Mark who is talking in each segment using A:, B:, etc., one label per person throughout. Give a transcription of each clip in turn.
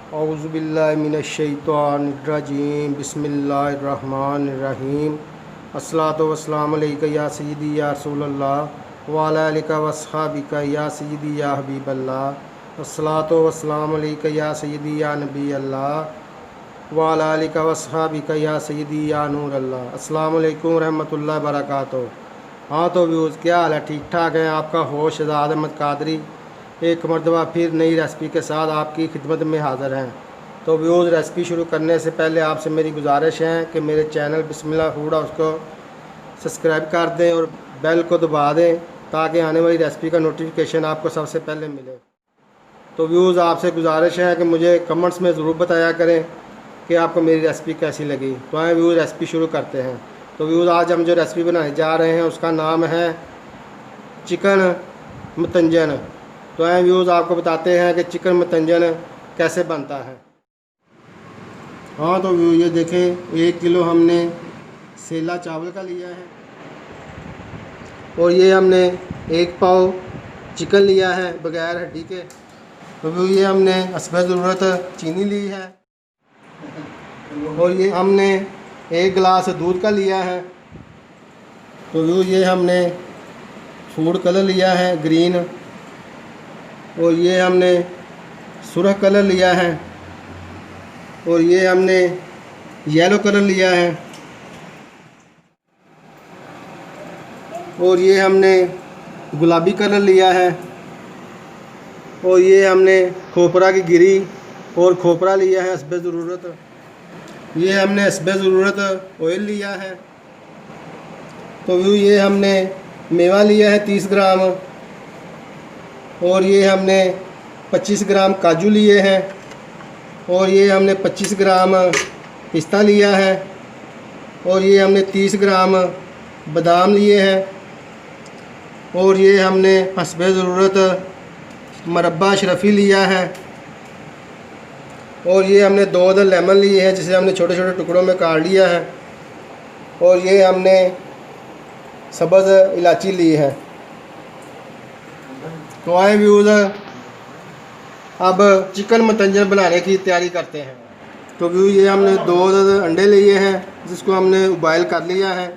A: औज़ुबिल्लाहिमिनश्शैतानिर्रजीम बिस्मिल्लाहिर्रहमानिर्रहीम अस्सलातु वस्सलामु अलैका या सय्यदी या रसूलल्लाह व अला आलिका वस्हाबिका या सय्यदी या हबीबल्लाह अस्सलातु वस्सलामु अलैका या सय्यदी या नबी अल्लाह व अला आलिका वस्हाबिका या सय्यदी या नूर अल्लाह। अस्सलामु अलैकुम रहमतुल्लाहि बरकातहू। हाँ तो व्यूज़, क्या हाल है? ठीक ठाक हैं? आपका होश शहजाद अहमद कादरी एक मरतबा फिर नई रेसिपी के साथ आपकी खिदमत में हाज़िर हैं। तो व्यूज़, रेसिपी शुरू करने से पहले आपसे मेरी गुजारिश है कि मेरे चैनल बिस्मिल्लाह फूड हाउस को सब्सक्राइब कर दें और बेल को दबा दें ताकि आने वाली रेसिपी का नोटिफिकेशन आपको सबसे पहले मिले। तो व्यूज़, आपसे गुजारिश है कि मुझे कमेंट्स में ज़रूर बताया करें कि आपको मेरी रेसिपी कैसी लगी। तो आए व्यूज़, रेसिपी शुरू करते हैं। तो व्यूज़, आज हम जो रेसिपी बनाने जा रहे हैं उसका नाम है चिकन मतंजन। तो आए व्यूज़, आपको बताते हैं कि चिकन मतंजन कैसे बनता है। हाँ तो व्यू, ये देखें, 1 किलो हमने सेला चावल का लिया है और ये हमने 1 पाव चिकन लिया है बग़ैर हड्डी के। तो व्यू, ये हमने हस्बे ज़रूरत चीनी ली है और ये हमने 1 गिलास दूध का लिया है। तो व्यू, ये हमने फूड कलर लिया है ग्रीन और ये हमने सुरख कलर लिया है और ये हमने येलो कलर लिया है और ये हमने गुलाबी कलर लिया है और ये हमने खोपरा की गिरी और खोपरा लिया है हस्बे ज़रूरत। ये हमने हस्बे ज़रूरत ऑयल लिया है। तो व्यू, ये हमने मेवा लिया है 30 ग्राम और ये हमने 25 ग्राम काजू लिए हैं और ये हमने 25 ग्राम पिस्ता लिया है और ये हमने 30 ग्राम बादाम लिए हैं और ये हमने हस्बे ज़रूरत मरब्बा अशरफी लिया है और ये हमने 2 अदद लेमन लिए हैं जिसे हमने छोटे छोटे टुकड़ों में काट लिया है और ये हमने सब्ज़ इलायची ली है। तो आए व्यूज़, अब चिकन मतंजन बनाने की तैयारी करते हैं। तो व्यू, ये हमने 2 अंडे लिए हैं जिसको हमने उबाइल कर लिया है।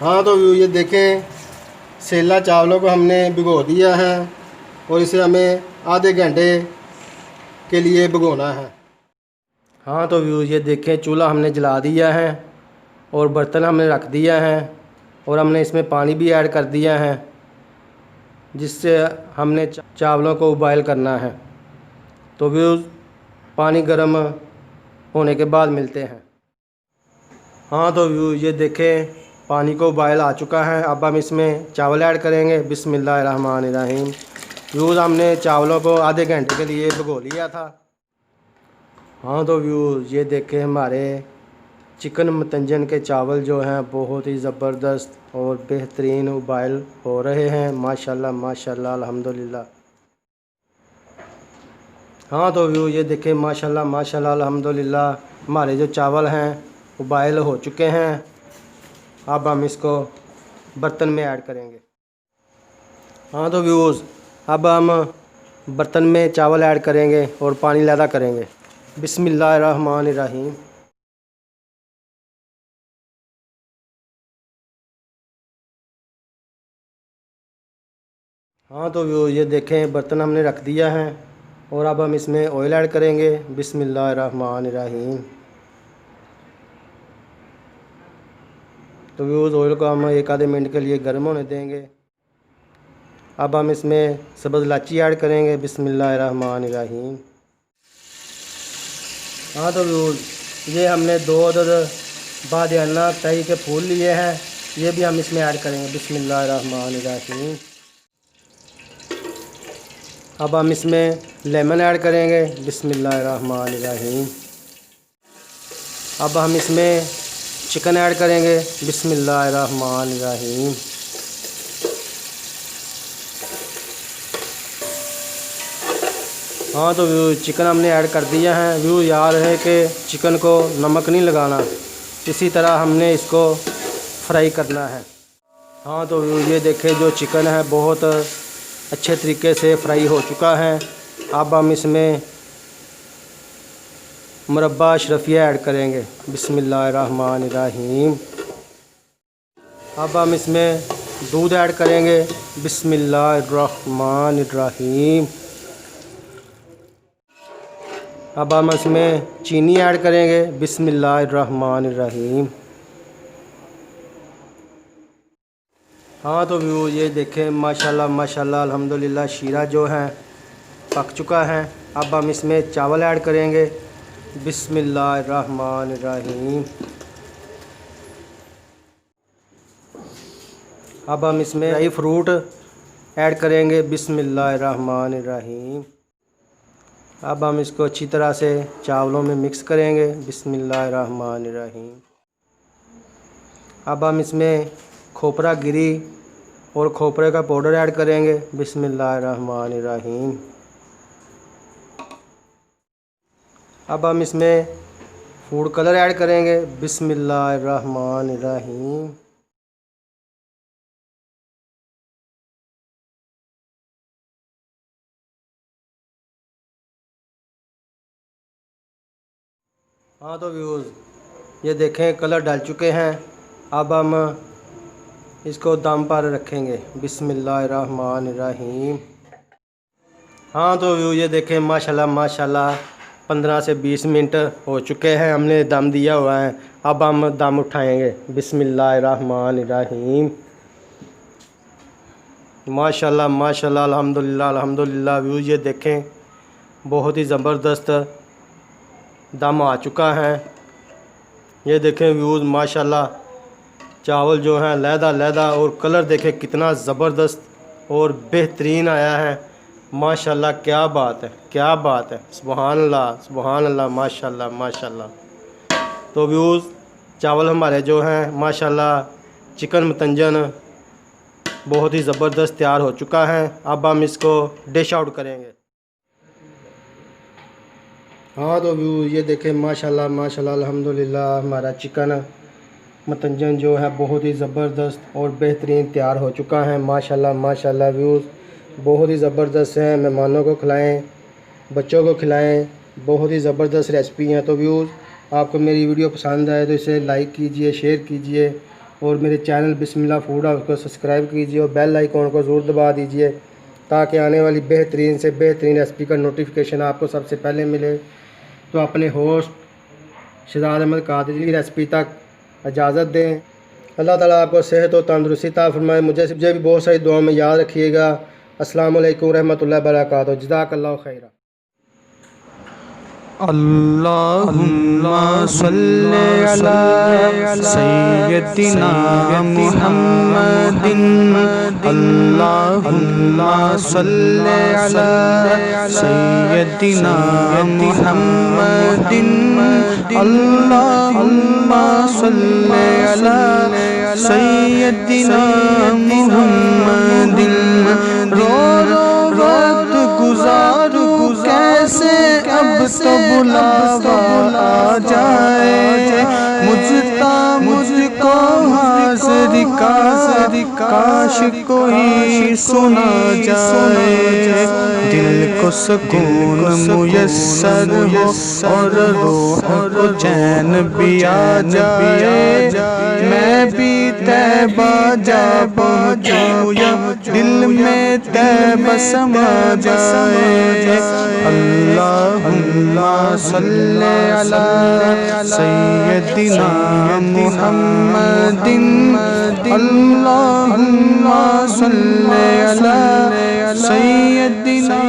A: हाँ तो व्यू, ये देखें, सेला चावलों को हमने भिगो दिया है और इसे हमें आधे घंटे के लिए भिगोना है। हाँ तो व्यू, ये देखें, चूल्हा हमने जला दिया है और बर्तन हमने रख दिया है और हमने इसमें पानी भी ऐड कर दिया है जिससे हमने चावलों को उबाइल करना है। तो व्यूज़, पानी गर्म होने के बाद मिलते हैं। हाँ तो व्यू, ये देखें, पानी को उबाइल आ चुका है। अब हम इसमें चावल ऐड करेंगे। बिस्मिल्लाहिर्रहमानिर्रहीम। व्यूज़, हमने चावलों को आधे घंटे के लिए भिगो लिया था। हाँ तो व्यूज़, ये देखें, हमारे चिकन मतंजन के चावल जो हैं बहुत ही ज़बरदस्त और बेहतरीन उबाइल हो रहे हैं। माशाल्लाह माशाल्लाह अल्हम्दुलिल्लाह। हाँ तो व्यू, ये देखें, माशाल्लाह माशाल्लाह अल्हम्दुलिल्लाह, हमारे जो चावल हैं उबाइल हो चुके हैं। अब हम इसको बर्तन में ऐड करेंगे। हाँ तो व्यूज़, अब हम बर्तन में चावल ऐड करेंगे और पानी लैदा करेंगे। बिस्मिल्लाहिर्रहमानिर्रहीम। हाँ तो व्यू, ये देखें, बर्तन हमने रख दिया है और अब हम इसमें ऑयल ऐड करेंगे। बिस्मिल्लाहिर्रहमानिर्रहीम। तो व्यूज़, ऑयल को हम 1 आधे मिनट के लिए गर्म होने देंगे। अब हम इसमें सब्ज़ इलायची ऐड करेंगे। बिस्मिल्लाहिर्रहमानिर्रहीम। हाँ तो व्यूज़, ये हमने 2 अदद बादियाना तई के फूल लिए हैं, ये भी हम इसमें ऐड करेंगे। बिस्मिल्लाहिर्रहमानिर्रहीम। अब हम इसमें लेमन ऐड करेंगे। बिस्मिल्लाहिर्रहमानिर्रहीम। अब हम इसमें चिकन ऐड करेंगे। बिस्मिल्लाहिर्रहमानिर्रहीम। हाँ तो व्यू, चिकन हमने ऐड कर दिया है। व्यू, याद है कि चिकन को नमक नहीं लगाना, इसी तरह हमने इसको फ्राई करना है। हाँ तो व्यू, ये देखें, जो चिकन है बहुत अच्छे तरीके से फ्राई हो चुका है। अब हम इसमें मुरब्बा अशरफिया ऐड करेंगे। बिस्मिल्लाहिर्रहमानिर्रहीम। अब हम इसमें दूध ऐड करेंगे। बिस्मिल्लाहिर्रहमानिर्रहीम। अब हम इसमें चीनी ऐड करेंगे। बिस्मिल्लाहिर्रहमानिर्रहीम। हाँ तो व्यू ये देखें माशाल्लाह माशाल्लाह अल्हम्दुलिल्लाह शीरा जो है पक चुका है। अब हम इसमें चावल ऐड करेंगे। बिस्मिल्लाहिर्रहमानिर्रहीम। अब हम इसमें ड्राई फ्रूट ऐड करेंगे। बिस्मिल्लाहिर्रहमानिर्रहीम। अब हम इसको अच्छी तरह से चावलों में मिक्स करेंगे। बिस्मिल्लाहिर्रहमानिर्रहीम। अब हम इसमें खोपरा गिरी और खोपरे का पाउडर ऐड करेंगे। बिस्मिल्लाहिर्रहमानिर्रहीम। अब हम इसमें फूड कलर ऐड करेंगे। बिस्मिल्लाहिर्रहमानिर्रहीम। हाँ तो व्यूज़ ये देखें कलर डाल चुके हैं। अब हम इसको दम पर रखेंगे। बिस्मिल्लाहिर्रहमानिर्रहीम। हाँ तो व्यू ये देखें माशाल्लाह माशाल्लाह 15 से 20 मिनट हो चुके हैं, हमने दम दिया हुआ है। अब हम दम उठाएंगे। बिस्मिल्लाहिर्रहमानिर्रहीम। माशाल्लाह माशाल्लाह अल्हम्दुलिल्लाह अल्हम्दुलिल्लाह। व्यू ये देखें बहुत ही ज़बरदस्त दम आ चुका है। ये देखें व्यूज़ माशाल्लाह चावल जो हैं लहदा लहदा और कलर देखें कितना ज़बरदस्त और बेहतरीन आया है। माशाल्लाह क्या बात है क्या बात है। सुभान अल्लाह माशाल्लाह माशाल्लाह। तो व्यूज़ चावल हमारे जो हैं माशाल्लाह चिकन मतंजन बहुत ही ज़बरदस्त तैयार हो चुका है। अब हम इसको डिश आउट करेंगे। हाँ तो व्यू ये देखें माशाल्लाह माशाल्लाह अल्हम्दुलिल्लाह हमारा चिकन मतंजन जो है बहुत ही ज़बरदस्त और बेहतरीन तैयार हो चुका है। माशाल्लाह माशाल्लाह व्यूज़ बहुत ही ज़बरदस्त है। मेहमानों को खिलाएं, बच्चों को खिलाएं, बहुत ही ज़बरदस्त रेसिपी हैं। तो व्यूज़ आपको मेरी वीडियो पसंद आए तो इसे लाइक कीजिए, शेयर कीजिए और मेरे चैनल बिस्मिल्लाह फूड हाउस को सब्सक्राइब कीजिए और बेल आइकॉन को ज़रूर दबा दीजिए ताकि आने वाली बेहतरीन से बेहतरीन रेसिपी का नोटिफिकेशन आपको सबसे पहले मिले। तो अपने होस्ट शहजाद अहमद कादरी की रेसिपी तक इजाज़त दें। अल्लाह ताला आपको सेहत और तंदुरुस्ती अता फरमाए। मुझे भी बहुत सारी दुआओं में याद रखिएगा। अस्सलाम वालेकुम रहमतुल्लाहि व बरकातहू। जज़ाकल्लाहु खैरा।
B: अल्लाहुम्मा सल्ली अला सय्यदिना मुहम्मदिन। अल्लाहुम्मा सल्ली अला सय्यदिना मुहम्मदिन। अल्लाहुम्मा सल्ली अला सय्यदिना मुहम्मदिन। रो रो वक्त गुजारू कैसे अब तो बुलावा आ जाए। मुझको हाज़िर काश कोई सुना जाए। दिल को सुकून मुयस्सर हो और रूह को चैन भी आ जाए। मैं भी तैबा जा पहुँचूं या दिल में तैबा समा जाए। अल्लाहुम्मा सल्ली अला सय्यदिना मुहम्मदिन। अल्लाहुम्मा सल्ली अला सय्यदिना